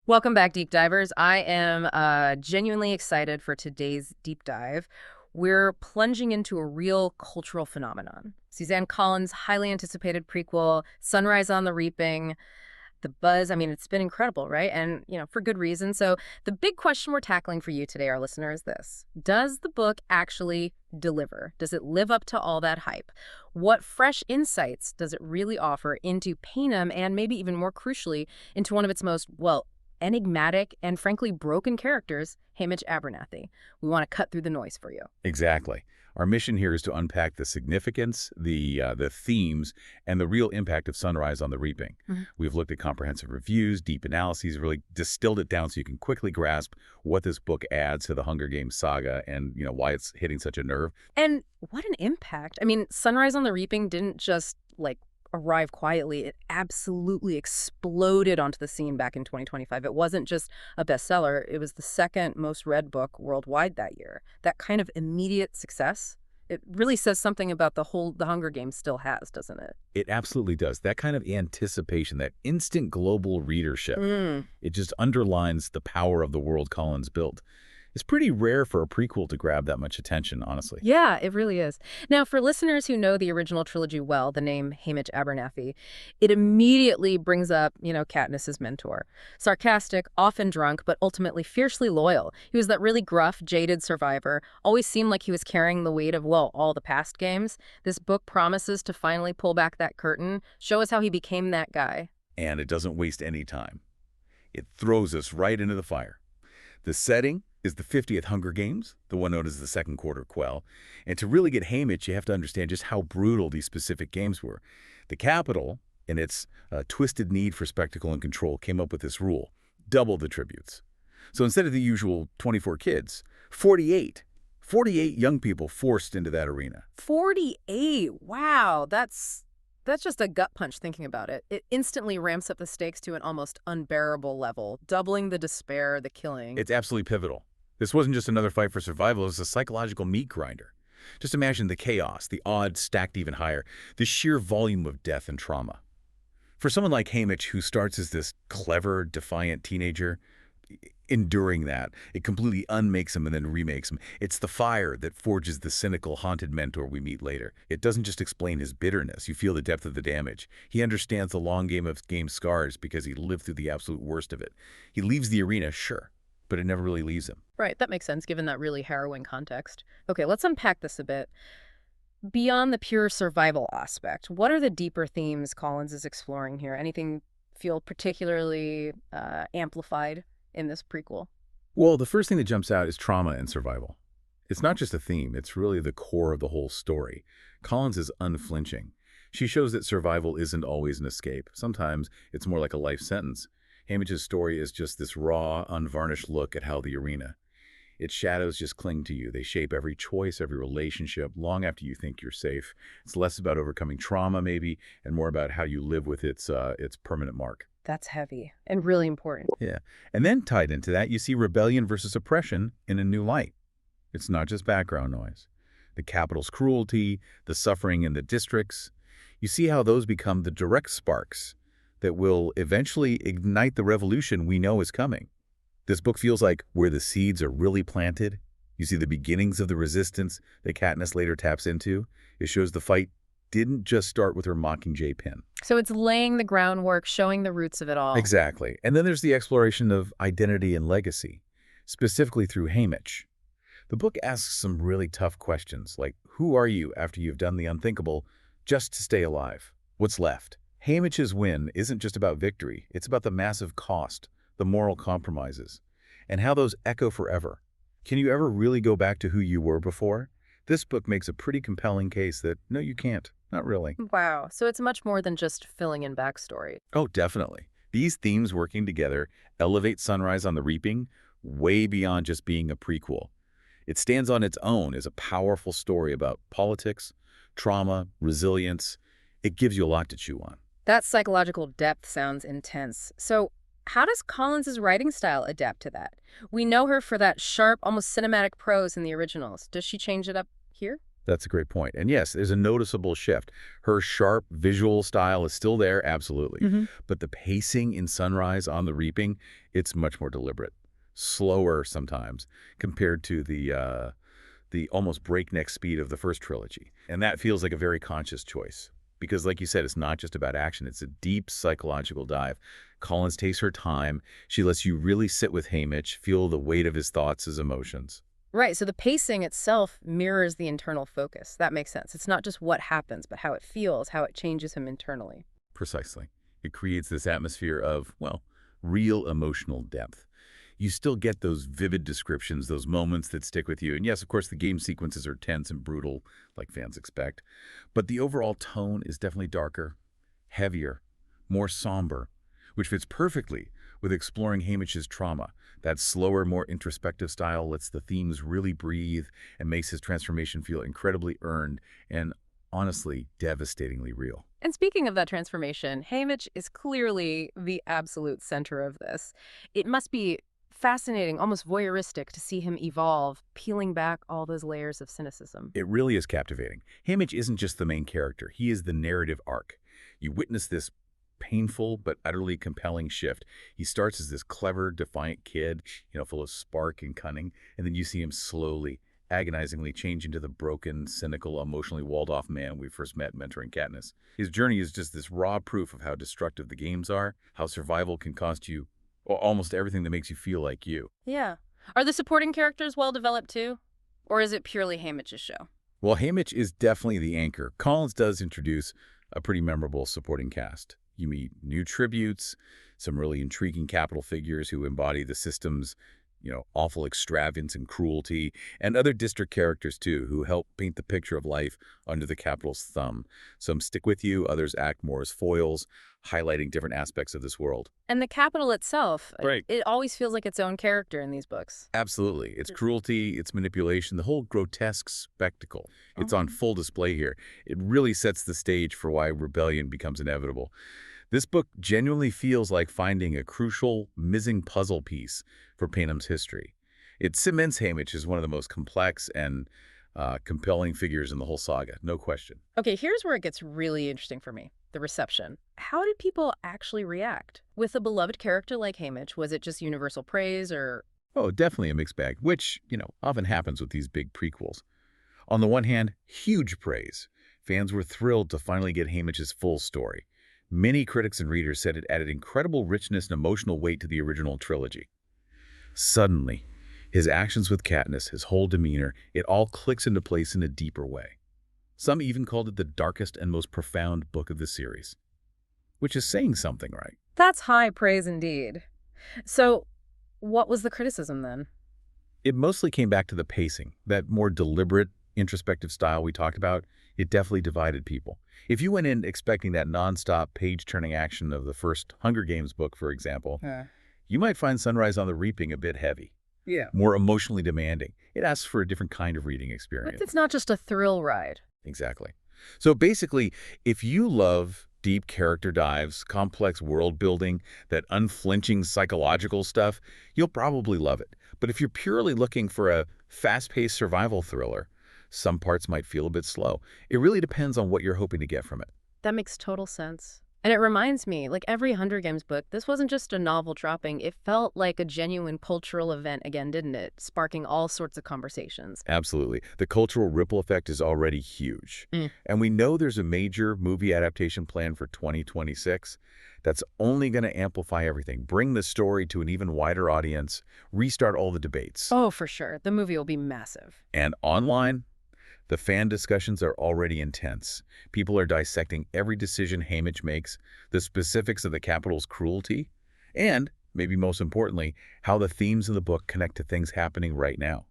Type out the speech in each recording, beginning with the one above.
Welcome back, deep divers. I am genuinely excited for today's deep dive. We're plunging into a real cultural phenomenon. Suzanne Collins' highly anticipated prequel, Sunrise on the Reaping, the buzz, I mean, it's been incredible, right? And, for good reason. So the big question we're tackling for you today, our listener, is this. Does the book actually deliver? Does it live up to all that hype? What fresh insights does it really offer into Panem and maybe even more crucially, into one of its most, well, enigmatic and frankly broken characters, Hamish Abernathy? We want to cut through the noise for you. Exactly. Our mission here is to unpack the significance, the themes, and the real impact of Sunrise on the Reaping. Mhm. We've looked at comprehensive reviews, deep analyses, really distilled it down so you can quickly grasp what this book adds to the Hunger Games saga and why it's hitting such a nerve. And what an impact. I mean, Sunrise on the Reaping didn't just arrive quietly. It absolutely exploded onto the scene back in 2025. It wasn't just a bestseller, it was the second most read book worldwide that year. That kind of immediate success, it really says something about the Hunger Games still has, doesn't it? It absolutely does. That kind of anticipation, that instant global readership, Mm. it just underlines the power of the world Collins built. It's pretty rare for a prequel to grab that much attention, honestly. Yeah, it really is. Now, for listeners who know the original trilogy well, the name Hamish Abernathy, it immediately brings up, Katniss's mentor. Sarcastic, often drunk, but ultimately fiercely loyal. He was that really gruff, jaded survivor, always seemed like he was carrying the weight of, well, all the past games. This book promises to finally pull back that curtain, show us how he became that guy. And it doesn't waste any time. It throws us right into the fire. The setting is the 50th Hunger Games, the one known as the Second Quarter Quell. And to really get Hamish, you have to understand just how brutal these specific games were. The Capitol, in its twisted need for spectacle and control, came up with this rule: double the tributes. So instead of the usual 24 kids, 48. 48 young people forced into that arena. 48. Wow, that's just a gut punch thinking about it. It instantly ramps up the stakes to an almost unbearable level, doubling the despair, the killing. It's absolutely pivotal. This wasn't just another fight for survival, it was a psychological meat grinder. Just imagine the chaos, the odds stacked even higher, the sheer volume of death and trauma. For someone like Hamish, who starts as this clever, defiant teenager, enduring that, it completely unmakes him and then remakes him. It's the fire that forges the cynical, haunted mentor we meet later. It doesn't just explain his bitterness. You feel the depth of the damage. He understands the long game of game scars because he lived through the absolute worst of it. He leaves the arena, sure, but it never really leaves him. Right, that makes sense given that really harrowing context. Okay, let's unpack this a bit. Beyond the pure survival aspect, what are the deeper themes Collins is exploring here? Anything feel particularly amplified in this prequel? Well, the first thing that jumps out is trauma and survival. It's not just a theme, it's really the core of the whole story. Collins is unflinching. She shows that survival isn't always an escape. Sometimes it's more like a life sentence. Hamish's story is just this raw, unvarnished look at how the arena. Its shadows just cling to you. They shape every choice, every relationship, long after you think you're safe. It's less about overcoming trauma, maybe, and more about how you live with its permanent mark. That's heavy and really important. Yeah. And then tied into that, you see rebellion versus oppression in a new light. It's not just background noise. The capital's cruelty, the suffering in the districts, you see how those become the direct sparks that will eventually ignite the revolution we know is coming. This book feels like where the seeds are really planted. You see the beginnings of the resistance that Katniss later taps into. It shows the fight didn't just start with her Mockingjay pen. So it's laying the groundwork, showing the roots of it all. Exactly. And then there's the exploration of identity and legacy, specifically through Hamish. The book asks some really tough questions, like who are you after you've done the unthinkable just to stay alive? What's left? Hamish's win isn't just about victory. It's about the massive cost, the moral compromises, and how those echo forever. Can you ever really go back to who you were before? This book makes a pretty compelling case that, no, you can't. Not really. Wow, so it's much more than just filling in backstory. Oh, definitely. These themes working together elevate Sunrise on the Reaping way beyond just being a prequel. It stands on its own as a powerful story about politics, trauma, resilience. It gives you a lot to chew on. That psychological depth sounds intense. So how does Collins's writing style adapt to that? We know her for that sharp, almost cinematic prose in the originals. Does she change it up here? That's a great point. And yes, there's a noticeable shift. Her sharp visual style is still there, absolutely. Hmm. But the pacing in Sunrise on the Reaping, it's much more deliberate, slower sometimes compared to the almost breakneck speed of the first trilogy. And that feels like a very conscious choice. Because like you said, it's not just about action. It's a deep psychological dive. Collins takes her time. She lets you really sit with Haymitch, feel the weight of his thoughts, his emotions. Right, so the pacing itself mirrors the internal focus. That makes sense. It's not just what happens, but how it feels, how it changes him internally. Precisely. It creates this atmosphere of, well, real emotional depth. You still get those vivid descriptions, those moments that stick with you. And yes, of course, the game sequences are tense and brutal, like fans expect. But the overall tone is definitely darker, heavier, more somber, which fits perfectly with exploring Haymitch's trauma. That slower, more introspective style lets the themes really breathe and makes his transformation feel incredibly earned and, honestly, devastatingly real. And speaking of that transformation, Haymitch is clearly the absolute center of this. It must be fascinating, almost voyeuristic, to see him evolve, peeling back all those layers of cynicism. It really is captivating. Haymitch isn't just the main character. He is the narrative arc. You witness this painful but utterly compelling shift. He starts as this clever, defiant kid, full of spark and cunning, and then you see him slowly, agonizingly change into the broken, cynical, emotionally walled-off man we first met mentoring Katniss. His journey is just this raw proof of how destructive the games are, how survival can cost you almost everything that makes you feel like you. Yeah. Are the supporting characters well developed too? Or is it purely Haymitch's show? Well, Haymitch is definitely the anchor. Collins does introduce a pretty memorable supporting cast. You meet new tributes, some really intriguing capital figures who embody the system's, awful extravagance and cruelty, and other district characters, too, who help paint the picture of life under the capital's thumb. Some stick with you, others act more as foils, highlighting different aspects of this world. And the capital itself, Right. it always feels like its own character in these books. Absolutely. Its cruelty, its manipulation, the whole grotesque spectacle. It's on full display here. It really sets the stage for why rebellion becomes inevitable. This book genuinely feels like finding a crucial, missing puzzle piece for Panem's history. It cements Haymitch as one of the most complex and compelling figures in the whole saga, no question. Okay, here's where it gets really interesting for me. The reception. How did people actually react? With a beloved character like Haymitch, was it just universal praise or... Oh, definitely a mixed bag, which, often happens with these big prequels. On the one hand, huge praise. Fans were thrilled to finally get Haymitch's full story. Many critics and readers said it added incredible richness and emotional weight to the original trilogy. Suddenly, his actions with Katniss, his whole demeanor, it all clicks into place in a deeper way. Some even called it the darkest and most profound book of the series. Which is saying something, right? That's high praise indeed. So, what was the criticism then? It mostly came back to the pacing, that more deliberate, introspective style we talked about. It definitely divided people. If you went in expecting that nonstop page-turning action of the first Hunger Games book, for example, you might find Sunrise on the Reaping a bit heavy, Yeah. more emotionally demanding. It asks for a different kind of reading But experience. it's not just a thrill ride. Exactly. So basically, if you love deep character dives, complex world building, that unflinching psychological stuff, you'll probably love it. But if you're purely looking for a fast-paced survival thriller, some parts might feel a bit slow. It really depends on what you're hoping to get from it. That makes total sense. And it reminds me, like every Hunger Games book, this wasn't just a novel dropping. It felt like a genuine cultural event again, didn't it? Sparking all sorts of conversations. Absolutely. The cultural ripple effect is already huge. And we know there's a major movie adaptation plan for 2026 that's only going to amplify everything, bring the story to an even wider audience, restart all the debates. Oh, for sure. The movie will be massive. And online, the fan discussions are already intense. People are dissecting every decision Haymitch makes, the specifics of the Capitol's cruelty, and, maybe most importantly, how the themes of the book connect to things happening right now.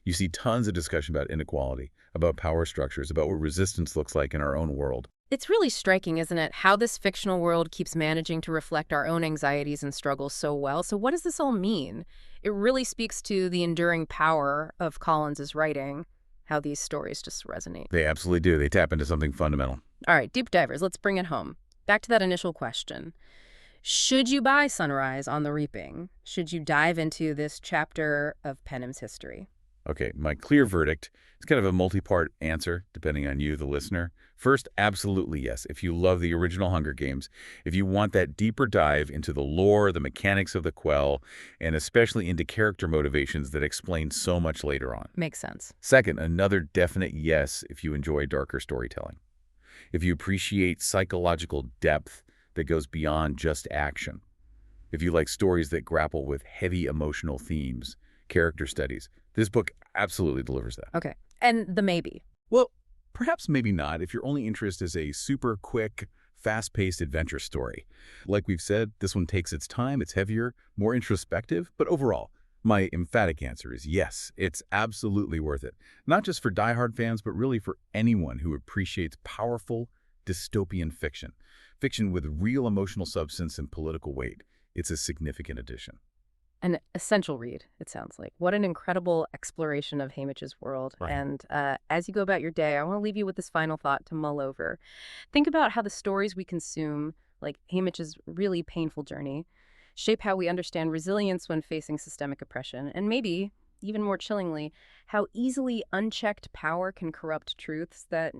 You see tons of discussion about inequality, about power structures, about what resistance looks like in our own world. It's really striking, isn't it, how this fictional world keeps managing to reflect our own anxieties and struggles so well. So what does this all mean? It really speaks to the enduring power of Collins's writing, how these stories just resonate. They absolutely do. They tap into something fundamental. All right, deep divers, let's bring it home. Back to that initial question. Should you buy Sunrise on the Reaping? Should you dive into this chapter of Panem's history? Okay, my clear verdict is kind of a multi-part answer, depending on you, the listener. First, absolutely yes. If you love the original Hunger Games, if you want that deeper dive into the lore, the mechanics of the quell, and especially into character motivations that explain so much later on. Makes sense. Second, another definite yes if you enjoy darker storytelling. If you appreciate psychological depth that goes beyond just action. If you like stories that grapple with heavy emotional themes, character studies, this book absolutely delivers that. Okay. And the maybe. Well, perhaps maybe not if your only interest is a super quick, fast-paced adventure story. Like we've said, this one takes its time, it's heavier, more introspective, but overall, my emphatic answer is yes, it's absolutely worth it. Not just for diehard fans, but really for anyone who appreciates powerful, dystopian fiction. Fiction with real emotional substance and political weight. It's a significant addition. An essential read, it sounds like. What an incredible exploration of Haymitch's world. Right. And as you go about your day, I want to leave you with this final thought to mull over. Think about how the stories we consume, like Haymitch's really painful journey, shape how we understand resilience when facing systemic oppression. And maybe, even more chillingly, how easily unchecked power can corrupt truths that,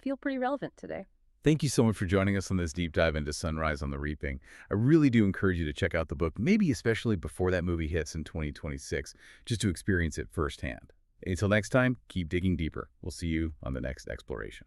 feel pretty relevant today. Thank you so much for joining us on this deep dive into Sunrise on the Reaping. I really do encourage you to check out the book, maybe especially before that movie hits in 2026, just to experience it firsthand. Until next time, keep digging deeper. We'll see you on the next exploration.